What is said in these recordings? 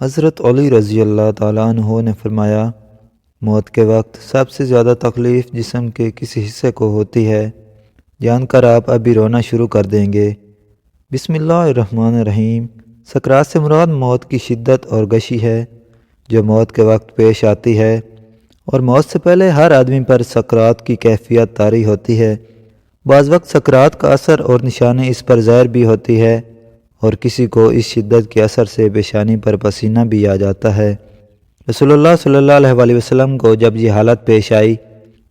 حضرت علی رضی اللہ تعالیٰ عنہ نے فرمایا، موت کے وقت سب سے زیادہ تکلیف جسم کے کسی حصے کو ہوتی ہے، جان کر آپ ابھی رونا شروع کر دیں گے۔ بسم اللہ الرحمن الرحیم۔ سکرات سے مراد موت کی شدت اور گشی ہے جو موت کے وقت پیش آتی ہے، اور موت سے پہلے ہر آدمی پر سکرات کی کیفیت طاری ہوتی ہے۔ بعض وقت سکرات کا اثر اور نشانی اس پر ظاہر بھی ہوتی ہے، اور کسی کو اس شدت کے اثر سے پیشانی پر پسینہ بھی آ جاتا ہے۔ رسول اللہ صلی اللہ علیہ وسلم کو جب یہ حالت پیش آئی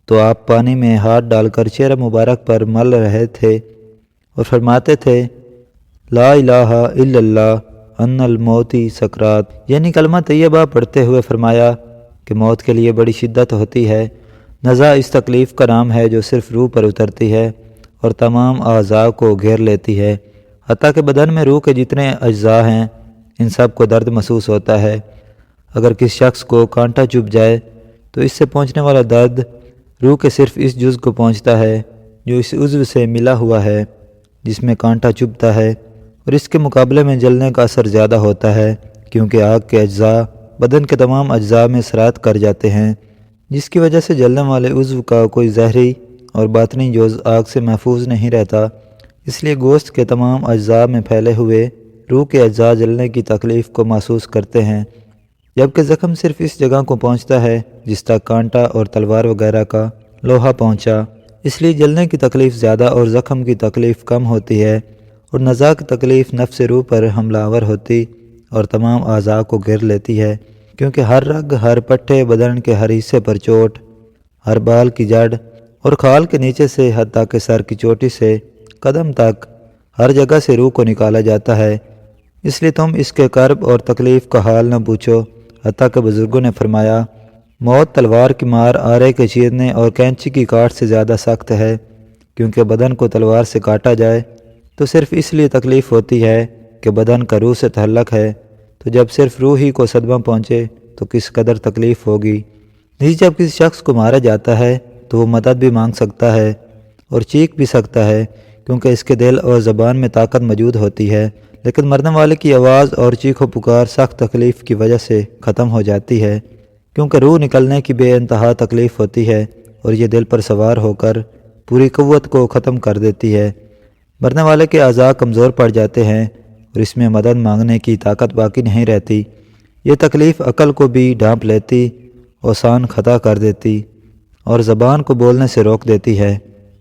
تو آپ پانی میں ہاتھ ڈال کر چہرہ مبارک پر مل رہے تھے اور فرماتے تھے، لا الہ الا اللہ ان الموتی سکرات، یعنی کلمہ طیبہ پڑھتے ہوئے فرمایا کہ موت کے لیے بڑی شدت ہوتی ہے۔ نزع اس تکلیف کا نام ہے جو صرف روح پر اترتی ہے اور تمام اعضاء کو گھیر لیتی ہے، حتیٰ کہ بدن میں روح کے جتنے اجزاء ہیں ان سب کو درد محسوس ہوتا ہے۔ اگر کسی شخص کو کانٹا چبھ جائے تو اس سے پہنچنے والا درد روح کے صرف اس جزء کو پہنچتا ہے جو اس عضو سے ملا ہوا ہے جس میں کانٹا چبھتا ہے، اور اس کے مقابلے میں جلنے کا اثر زیادہ ہوتا ہے، کیونکہ آگ کے اجزاء بدن کے تمام اجزاء میں سرایت کر جاتے ہیں، جس کی وجہ سے جلنے والے عضو کا کوئی ظاہری اور باطنی جزء آگ سے محفوظ نہیں رہتا۔ اس لیے گوشت کے تمام اجزاء میں پھیلے ہوئے روح کے اجزاء جلنے کی تکلیف کو محسوس کرتے ہیں، جبکہ زخم صرف اس جگہ کو پہنچتا ہے جس تک کانٹا اور تلوار وغیرہ کا لوہا پہنچا۔ اس لیے جلنے کی تکلیف زیادہ اور زخم کی تکلیف کم ہوتی ہے، اور نزع کی تکلیف نفس روح پر حملہ آور ہوتی اور تمام اعضاء کو گھیر لیتی ہے، کیونکہ ہر رگ، ہر پٹھے، بدن کے ہر حصے پر چوٹ، ہر بال کی جڑ اور کھال کے نیچے سے حتیٰ کہ سر کی چوٹی سے قدم تک ہر جگہ سے روح کو نکالا جاتا ہے۔ اس لیے تم اس کے کرب اور تکلیف کا حال نہ پوچھو، حتیٰ کہ بزرگوں نے فرمایا، موت تلوار کی مار آرے کے چیرنے اور کینچی کی کاٹ سے زیادہ سخت ہے، کیونکہ بدن کو تلوار سے کاٹا جائے تو صرف اس لیے تکلیف ہوتی ہے کہ بدن کا روح سے تعلق ہے، تو جب صرف روح ہی کو صدمہ پہنچے تو کس قدر تکلیف ہوگی۔ نہیں، جب کسی شخص کو مارا جاتا ہے تو وہ مدد بھی مانگ سکتا ہے اور چیخ بھی سکتا ہے، کیونکہ اس کے دل اور زبان میں طاقت موجود ہوتی ہے، لیکن مرنے والے کی آواز اور چیخ و پکار سخت تکلیف کی وجہ سے ختم ہو جاتی ہے، کیونکہ روح نکلنے کی بے انتہا تکلیف ہوتی ہے اور یہ دل پر سوار ہو کر پوری قوت کو ختم کر دیتی ہے۔ مرنے والے کے اعضاء کمزور پڑ جاتے ہیں اور اس میں مدد مانگنے کی طاقت باقی نہیں رہتی۔ یہ تکلیف عقل کو بھی ڈھانپ لیتی، اوسان خطا کر دیتی اور زبان کو بولنے سے روک دیتی ہے۔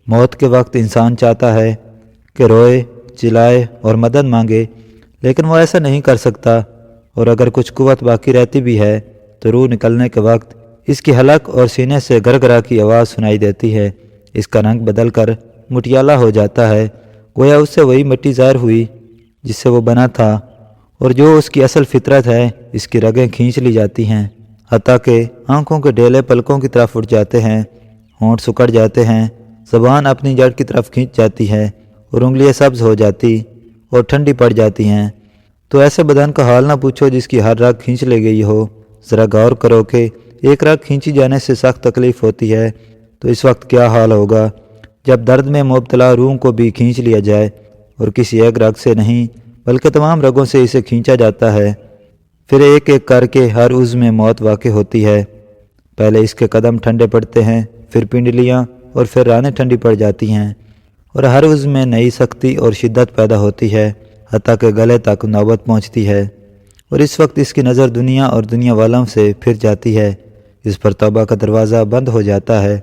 موت کے وقت انسان چاہتا ہے کہ روئے، چلائے اور مدد مانگے، لیکن وہ ایسا نہیں کر سکتا، اور اگر کچھ قوت باقی رہتی بھی ہے تو روح نکلنے کے وقت اس کی حلق اور سینے سے گرگرا کی آواز سنائی دیتی ہے، اس کا رنگ بدل کر مٹیالہ ہو جاتا ہے، گویا اس سے وہی مٹی ظاہر ہوئی جس سے وہ بنا تھا، اور جو اس کی اصل فطرت ہے اس کی رگیں کھینچ لی جاتی ہیں، حتیٰ کہ آنکھوں کے ڈیلے پلکوں کی طرف اٹھ جاتے ہیں، ہونٹ سکڑ جاتے ہیں، زبان اپنی جڑ کی طرف کھینچ جاتی ہے اور انگلیاں سبز ہو جاتی اور ٹھنڈی پڑ جاتی ہیں۔ تو ایسے بدن کا حال نہ پوچھو جس کی ہر رگ کھینچ لی گئی ہو۔ ذرا غور کرو کہ ایک رگ کھینچی جانے سے سخت تکلیف ہوتی ہے تو اس وقت کیا حال ہوگا جب درد میں مبتلا روح کو بھی کھینچ لیا جائے، اور کسی ایک رگ سے نہیں بلکہ تمام رگوں سے اسے کھینچا جاتا ہے۔ پھر ایک ایک کر کے ہر عضو میں موت واقع ہوتی ہے۔ پہلے اس کے قدم ٹھنڈے پڑتے ہیں، پھر پنڈلیاں اور پھر رانیں ٹھنڈی پڑ جاتی ہیں، اور ہر عضو میں نئی سختی اور شدت پیدا ہوتی ہے، حتیٰ کہ گلے تک نوبت پہنچتی ہے، اور اس وقت اس کی نظر دنیا اور دنیا والوں سے پھر جاتی ہے۔ اس پر توبہ کا دروازہ بند ہو جاتا ہے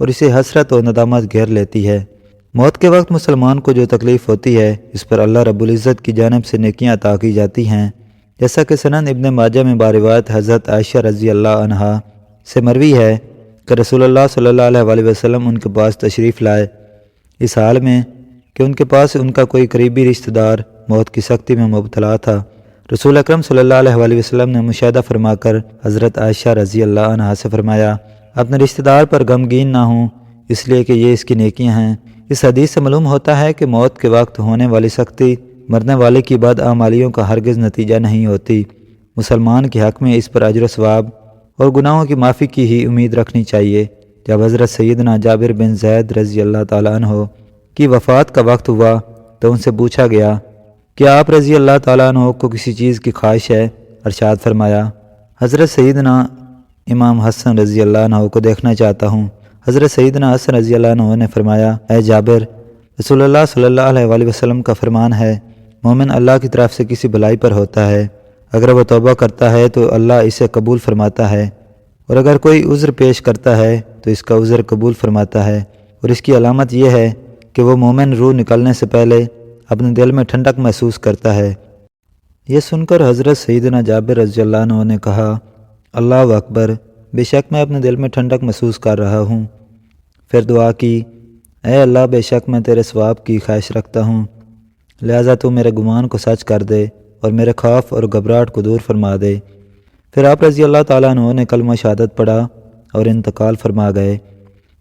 اور اسے حسرت و ندامت گھیر لیتی ہے۔ موت کے وقت مسلمان کو جو تکلیف ہوتی ہے اس پر اللہ رب العزت کی جانب سے نیکیاں عطا کی جاتی ہیں، جیسا کہ سنن ابن ماجہ میں باروایت حضرت عائشہ رضی اللہ عنہا سے مروی ہے کہ رسول اللہ صلی اللہ علیہ وسلم ان کے پاس تشریف لائے، اس حال میں کہ ان کے پاس ان کا کوئی قریبی رشتہ دار موت کی سختی میں مبتلا تھا۔ رسول اکرم صلی اللہ علیہ وسلم نے مشاہدہ فرما کر حضرت عائشہ رضی اللہ عنہا سے فرمایا، اپنے رشتہ دار پر غمگین نہ ہوں، اس لیے کہ یہ اس کی نیکیاں ہیں۔ اس حدیث سے معلوم ہوتا ہے کہ موت کے وقت ہونے والی سختی مرنے والے کی بدعمالیوں کا ہرگز نتیجہ نہیں ہوتی۔ مسلمان کے حق میں اس پر اجر و ثواب اور گناہوں کی معافی کی ہی امید رکھنی چاہیے۔ جب حضرت سیدنا جابر بن زید رضی اللہ تعالیٰ عنہ کی وفات کا وقت ہوا تو ان سے پوچھا گیا کہ آپ رضی اللہ تعالیٰ عنہ کو کسی چیز کی خواہش ہے؟ ارشاد فرمایا، حضرت سیدنا امام حسن رضی اللہ عنہ کو دیکھنا چاہتا ہوں۔ حضرت سیدنا حسن رضی اللہ عنہ نے فرمایا، اے جابر، رسول اللہ صلی اللہ علیہ وآلہ وسلم کا فرمان ہے، مومن اللہ کی طرف سے کسی بھلائی پر ہوتا ہے، اگر وہ توبہ کرتا ہے تو اللہ اسے قبول فرماتا ہے، اور اگر کوئی عذر پیش کرتا ہے تو اس کا عذر قبول فرماتا ہے، اور اس کی علامت یہ ہے کہ وہ مومن روح نکلنے سے پہلے اپنے دل میں ٹھنڈک محسوس کرتا ہے۔ یہ سن کر حضرت سیدنا جابر رضی اللہ عنہ نے کہا، اللہ اکبر، بے شک میں اپنے دل میں ٹھنڈک محسوس کر رہا ہوں۔ پھر دعا کی، اے اللہ، بے شک میں تیرے ثواب کی خواہش رکھتا ہوں، لہٰذا تو میرے گمان کو سچ کر دے اور میرے خوف اور گھبراہٹ کو دور فرما دے۔ پھر آپ رضی اللہ تعالیٰ عنہ نے کلمہ شہادت پڑھا اور انتقال فرما گئے۔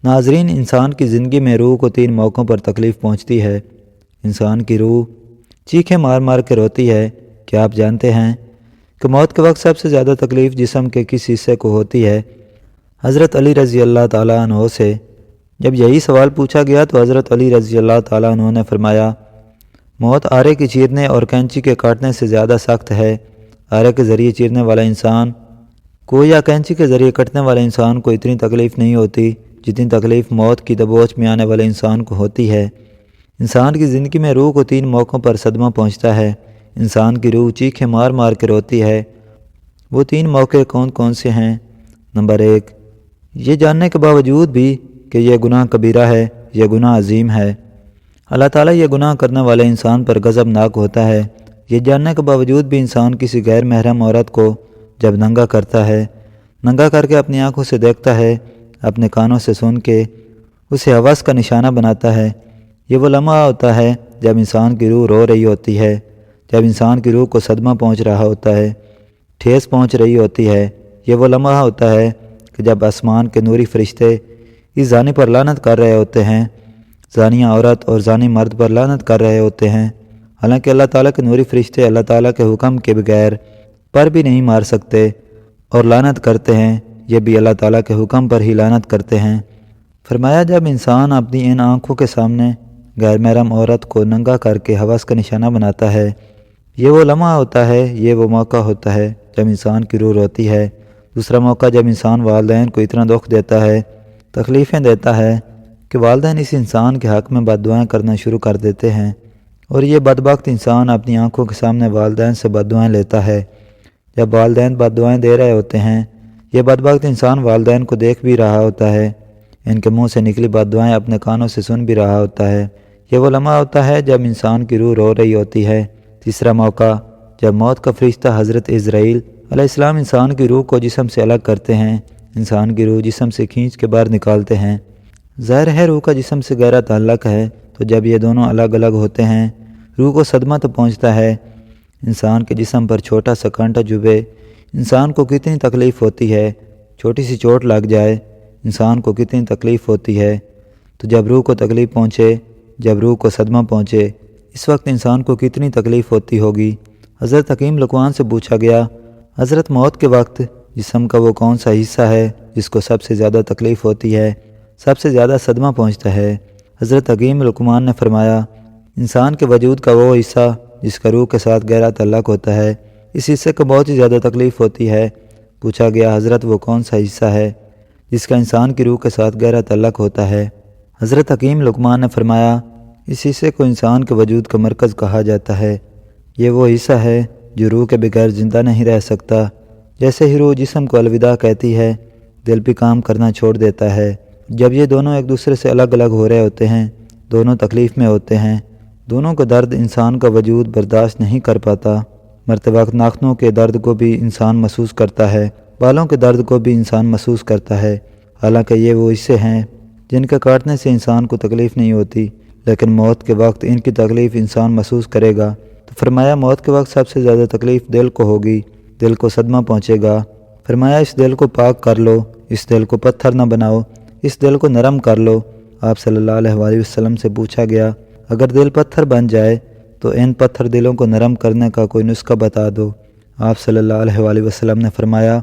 ناظرین، انسان کی زندگی میں روح کو 3 موقعوں پر تکلیف پہنچتی ہے۔ انسان کی روح چیخیں مار مار کے روتی ہے۔ کیا آپ جانتے ہیں کہ موت کے وقت سب سے زیادہ تکلیف جسم کے کس حصے کو ہوتی ہے؟ حضرت علی رضی اللہ تعالیٰ عنہ سے جب یہی سوال پوچھا گیا تو حضرت علی رضی اللہ تعالیٰ عنہ نے فرمایا، موت آرے کے چیرنے اور کینچی کے کاٹنے سے زیادہ سخت ہے۔ آرے کے ذریعے چیرنے والا انسان کو یا کینچی کے ذریعے کٹنے والے انسان کو اتنی تکلیف نہیں ہوتی جتنی تکلیف موت کی دبوچ میں آنے والے انسان کو ہوتی ہے۔ انسان کی زندگی میں روح کو 3 موقعوں پر صدمہ پہنچتا ہے۔ انسان کی روح چیخیں مار مار کے روتی ہے۔ وہ 3 موقع کون کون سے ہیں؟ نمبر 1، یہ جاننے کے باوجود بھی کہ یہ گناہ کبیرہ ہے، یہ گناہ عظیم ہے۔ اللہ تعالیٰ یہ گناہ کرنے والے انسان پر غضبناک ہوتا ہے۔ یہ جاننے کے باوجود بھی انسان کسی غیر محرم عورت کو جب ننگا کرتا ہے، ننگا کر کے اپنی آنکھوں سے دیکھتا ہے، اپنے کانوں سے سن کے اسے ہوس کا نشانہ بناتا ہے، یہ وہ لمحہ ہوتا ہے جب انسان کی روح رو رہی ہوتی ہے، جب انسان کی روح کو صدمہ پہنچ رہا ہوتا ہے، ٹھیس پہنچ رہی ہوتی ہے۔ یہ وہ لمحہ ہوتا ہے کہ جب آسمان کے نوری فرشتے اس زانی پر لعنت کر رہے ہوتے ہیں، زانیہ عورت اور زانی مرد پر لعنت کر رہے ہوتے ہیں، حالانکہ اللہ تعالیٰ کے نوری فرشتے اللہ تعالیٰ کے حکم کے بغیر پر بھی نہیں مار سکتے اور لعنت کرتے ہیں، یہ بھی اللہ تعالیٰ کے حکم پر ہی لعنت کرتے ہیں۔ فرمایا، جب انسان اپنی ان آنکھوں کے سامنے غیر محرم عورت کو ننگا کر کے ہوس کا نشانہ بناتا ہے، یہ وہ لمحہ ہوتا ہے، یہ وہ موقع ہوتا ہے جب انسان کی روح روتی ہے۔ دوسرا موقع جب انسان والدین کو اتنا دکھ دیتا ہے، تکلیفیں دیتا ہے کہ والدین اس انسان کے حق میں بد دعائیں کرنا شروع کر دیتے ہیں، اور یہ بدبخت انسان اپنی آنکھوں کے سامنے والدین سے بد دعائیں لیتا ہے۔ جب والدین بد دعائیں دے رہے ہوتے ہیں، یہ بدبخت انسان والدین کو دیکھ بھی رہا ہوتا ہے، ان کے منہ سے نکلی بد دعائیں اپنے کانوں سے سن بھی رہا ہوتا ہے۔ یہ وہ لمحہ ہوتا ہے جب انسان کی روح رو رہی ہوتی ہے۔ تیسرا موقع جب موت کا فرشتہ حضرت عزرائیل علیہ السلام انسان کی روح کو جسم سے الگ کرتے ہیں، انسان کی روح جسم سے کھینچ کے باہر نکالتے ہیں۔ ظاہر ہے روح کا جسم سے گہرا تعلق ہے، تو جب یہ دونوں الگ الگ ہوتے ہیں، روح کو صدمہ تو پہنچتا ہے۔ انسان کے جسم پر چھوٹا سا کانٹا چبھے، انسان کو کتنی تکلیف ہوتی ہے، چھوٹی سی چوٹ لگ جائے، انسان کو کتنی تکلیف ہوتی ہے۔ تو جب روح کو تکلیف پہنچے، جب روح کو صدمہ پہنچے، اس وقت انسان کو کتنی تکلیف ہوتی ہوگی۔ حضرت حکیم لقمان سے پوچھا گیا، حضرت موت کے وقت جسم کا وہ کون سا حصہ ہے جس کو سب سے زیادہ تکلیف ہوتی ہے، سب سے زیادہ صدمہ پہنچتا ہے؟ حضرت حکیم لقمان نے فرمایا، انسان کے وجود کا وہ حصہ جس کا روح کے ساتھ گہرا تعلق ہوتا ہے، اس حصے کو بہت ہی زیادہ تکلیف ہوتی ہے۔ پوچھا گیا، حضرت وہ کون سا حصہ ہے جس کا انسان کی روح کے ساتھ گہرا تعلق ہوتا ہے؟ حضرت حکیم لقمان نے فرمایا، اس حصے کو انسان کے وجود کا مرکز کہا جاتا ہے۔ یہ وہ حصہ ہے جو روح کے بغیر زندہ نہیں رہ سکتا۔ جیسے ہی روح جسم کو الوداع کہتی ہے، دل بھی کام کرنا چھوڑ دیتا ہے۔ جب یہ دونوں ایک دوسرے سے الگ الگ ہو رہے ہوتے ہیں، دونوں تکلیف میں ہوتے ہیں، دونوں کا درد انسان کا وجود برداشت نہیں کر پاتا۔ مرتے وقت ناخنوں کے درد کو بھی انسان محسوس کرتا ہے، بالوں کے درد کو بھی انسان محسوس کرتا ہے، حالانکہ یہ وہ حصے ہیں جن کے کاٹنے سے انسان کو تکلیف نہیں ہوتی، لیکن موت کے وقت ان کی تکلیف انسان محسوس کرے گا۔ تو فرمایا، موت کے وقت سب سے زیادہ تکلیف دل کو ہوگی، دل کو صدمہ پہنچے گا۔ فرمایا، اس دل کو پاک کر لو، اس دل کو پتھر نہ بناؤ، اس دل کو نرم کر لو۔ آپ صلی اللہ علیہ وآلہ وسلم سے پوچھا گیا، اگر دل پتھر بن جائے تو ان پتھر دلوں کو نرم کرنے کا کوئی نسخہ بتا دو۔ آپ صلی اللہ علیہ وآلہ وسلم نے فرمایا،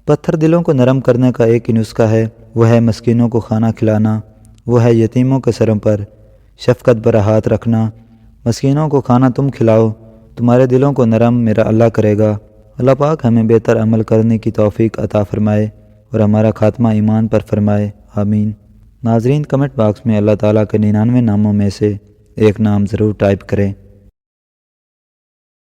پتھر دلوں کو نرم کرنے کا ایک ہی نسخہ ہے، وہ ہے مسکینوں کو کھانا کھلانا، وہ ہے یتیموں کے سروں پر شفقت برا ہاتھ رکھنا۔ مسکینوں کو کھانا تم کھلاؤ، تمہارے دلوں کو نرم میرا اللہ کرے گا، اللہ پاک ہمیں بہتر عمل کرنے کی توفیق عطا فرمائے اور ہمارا خاتمہ ایمان پر فرمائے، آمین۔ ناظرین، کمنٹ باکس میں اللہ تعالیٰ کے 99 ناموں میں سے ایک نام ضرور ٹائپ کریں۔